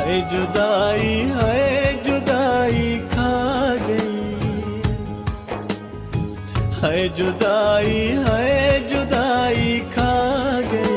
है जुदाई खा गई, है जुदाई खा गई।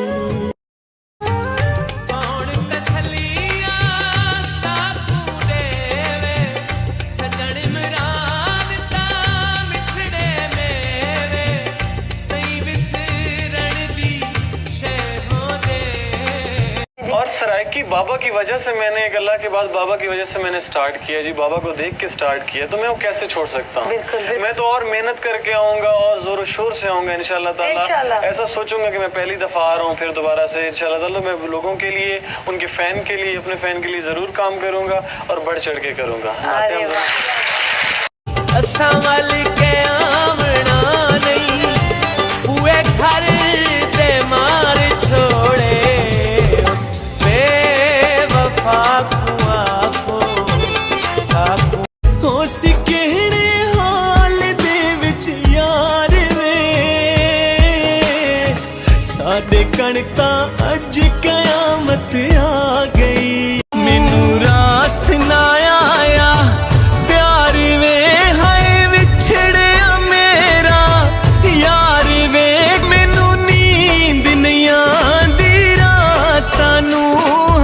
और सरायकी बाबा की वजह से मैंने एक अल्लाह के बाद बाबा की वजह से मैंने स्टार्ट किया जी, बाबा को देख के स्टार्ट किया, तो मैं वो कैसे छोड़ सकता हूँ। मैं तो और मेहनत करके आऊंगा और जोर शोर से आऊंगा इंशाल्लाह ताला। ऐसा सोचूंगा कि मैं पहली दफा आ रहा हूँ, फिर दोबारा से इंशाल्लाह ताला मैं लोगों के लिए, उनके फैन के लिए, अपने फैन के लिए जरूर काम करूंगा और बढ़ चढ़ के करूंगा। किहड़े हाल दे विच यार वे साडे कण तां अज कयामत आ गई। मैनू रास ना आया प्यार वे, हाय विछड़िया मेरा यार वे। मैनू नींद नहीं आंदी रातां नू,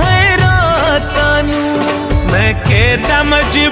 है रातां नू मैं केड़ा मजबूर